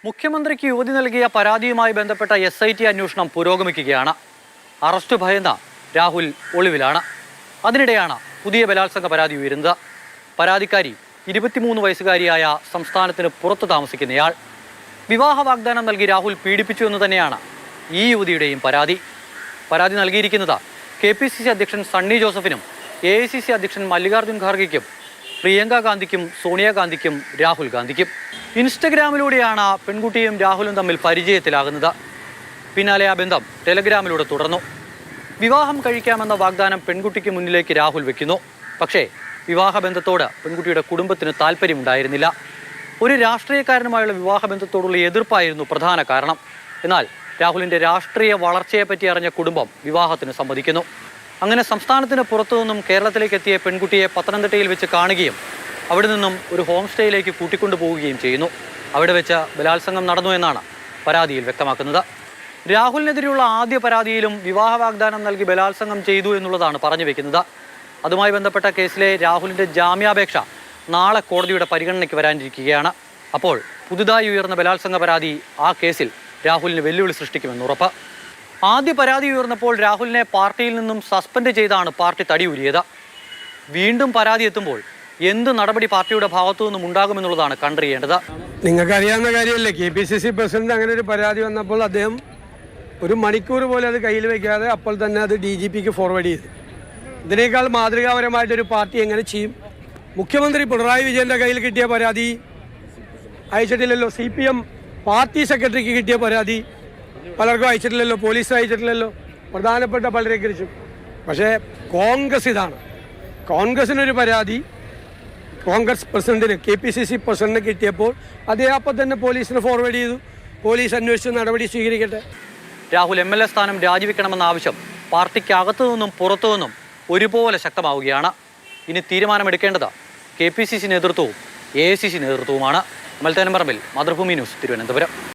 മുഖ്യമന്ത്രിക്ക് യുവതി നൽകിയ പരാതിയുമായി ബന്ധപ്പെട്ട SIT അന്വേഷണം പുരോഗമിക്കുകയാണ്. അറസ്റ്റ് ഭയന്ന രാഹുൽ ഒളിവിലാണ്. അതിനിടെയാണ് പുതിയ ബലാത്സംഗ പരാതി ഉയരുന്നത്. പരാതിക്കാരി 23 വയസ്സുകാരിയായ സംസ്ഥാനത്തിന് പുറത്ത് താമസിക്കുന്നയാൾ. വിവാഹ വാഗ്ദാനം നൽകി രാഹുൽ പീഡിപ്പിച്ചു എന്ന് തന്നെയാണ് ഈ യുവതിയുടെയും പരാതി. പരാതി നൽകിയിരിക്കുന്നത് KPCC അധ്യക്ഷൻ സണ്ണി ജോസഫിനും AICC അധ്യക്ഷൻ മല്ലികാർജ്ജുൻ ഖാർഗെയ്ക്കും പ്രിയങ്ക ഗാന്ധിക്കും സോണിയാഗാന്ധിക്കും രാഹുൽ ഗാന്ധിക്കും. ഇൻസ്റ്റഗ്രാമിലൂടെയാണ് പെൺകുട്ടിയും രാഹുലും തമ്മിൽ പരിചയത്തിലാകുന്നത്. പിന്നാലെ ആ ബന്ധം ടെലഗ്രാമിലൂടെ തുടർന്നു. വിവാഹം കഴിക്കാമെന്ന വാഗ്ദാനം പെൺകുട്ടിക്ക് മുന്നിലേക്ക് രാഹുൽ വെക്കുന്നു. പക്ഷേ വിവാഹബന്ധത്തോട് പെൺകുട്ടിയുടെ കുടുംബത്തിന് താല്പര്യമുണ്ടായിരുന്നില്ല. ഒരു രാഷ്ട്രീയക്കാരനുമായുള്ള വിവാഹബന്ധത്തോടുള്ള എതിർപ്പായിരുന്നു പ്രധാന കാരണം. എന്നാൽ രാഹുലിൻ്റെ രാഷ്ട്രീയ വളർച്ചയെപ്പറ്റി അറിഞ്ഞ കുടുംബം വിവാഹത്തിന് സമ്മതിക്കുന്നു. അങ്ങനെ സംസ്ഥാനത്തിന് പുറത്തുനിന്നും കേരളത്തിലേക്ക് എത്തിയ പെൺകുട്ടിയെ പത്തനംതിട്ടയിൽ വെച്ച് കാണുകയും അവിടെ നിന്നും ഒരു ഹോം സ്റ്റേയിലേക്ക് കൂട്ടിക്കൊണ്ടുപോവുകയും ചെയ്യുന്നു. അവിടെ വെച്ച് ബലാത്സംഗം നടന്നു എന്നാണ് പരാതിയിൽ വ്യക്തമാക്കുന്നത്. രാഹുലിനെതിരെയുള്ള ആദ്യ പരാതിയിലും വിവാഹ വാഗ്ദാനം നൽകി ബലാത്സംഗം ചെയ്തു എന്നുള്ളതാണ് പറഞ്ഞു വെക്കുന്നത്. അതുമായി ബന്ധപ്പെട്ട കേസിലെ രാഹുലിൻ്റെ ജാമ്യാപേക്ഷ നാളെ കോടതിയുടെ പരിഗണനയ്ക്ക് വരാനിരിക്കുകയാണ്. അപ്പോൾ പുതുതായി ഉയർന്ന ബലാത്സംഗ പരാതി ആ കേസിൽ രാഹുലിന് വെല്ലുവിളി സൃഷ്ടിക്കുമെന്ന് ഉറപ്പ്. ആദ്യ പരാതി ഉയർന്നപ്പോൾ രാഹുലിനെ പാർട്ടിയിൽ നിന്നും സസ്പെൻഡ് ചെയ്താണ് പാർട്ടി തടിയൂരിയത്. വീണ്ടും പരാതി എത്തുമ്പോൾ എന്ത് നടപടി പാർട്ടിയുടെ ഭാഗത്തു നിന്നും ഉണ്ടാകുമെന്നുള്ളതാണ് കണ്ടറിയേണ്ടത്. നിങ്ങൾക്കറിയാവുന്ന കാര്യമല്ലേ, KPCC പ്രസിഡന്റ് അങ്ങനെ ഒരു പരാതി വന്നപ്പോൾ അദ്ദേഹം ഒരു മണിക്കൂർ പോലെ അത് കയ്യിൽ വയ്ക്കാതെ അപ്പോൾ തന്നെ അത് DGPക്ക് ഫോർവേഡ് ചെയ്തു. ഇതിനേക്കാൾ മാതൃകാപരമായിട്ടൊരു പാർട്ടി എങ്ങനെ ചെയ്യും? മുഖ്യമന്ത്രി പിണറായി വിജയൻ്റെ കയ്യിൽ കിട്ടിയ പരാതി അയച്ചിട്ടില്ലല്ലോ. CPM പാർട്ടി സെക്രട്ടറിക്ക് കിട്ടിയ പരാതി പലർക്കും അയച്ചിട്ടില്ലല്ലോ. പോലീസ് അയച്ചിട്ടില്ലല്ലോ, പ്രധാനപ്പെട്ട പലരെ കുറിച്ചും. പക്ഷേ കോൺഗ്രസ് ഇതാണ്. കോൺഗ്രസിനൊരു പരാതി കോൺഗ്രസ് പ്രസിഡന്റിന് KPCC പ്രസിഡന്റിന് കിട്ടിയപ്പോൾ അദ്ദേഹം അപ്പം തന്നെ പോലീസിന് ഫോർവേഡ് ചെയ്തു. പോലീസ് അന്വേഷിച്ച് നടപടി സ്വീകരിക്കട്ടെ. രാഹുൽ MLA സ്ഥാനം രാജിവെക്കണമെന്ന ആവശ്യം പാർട്ടിക്കകത്തു നിന്നും പുറത്തു നിന്നും ഒരുപോലെ ശക്തമാവുകയാണ്. ഇനി തീരുമാനമെടുക്കേണ്ടത് KPCC നേതൃത്വവും AICC നേതൃത്വവുമാണ്. മൽത്തേനമ്പറമ്പിൽ, മാതൃഭൂമി ന്യൂസ്, തിരുവനന്തപുരം.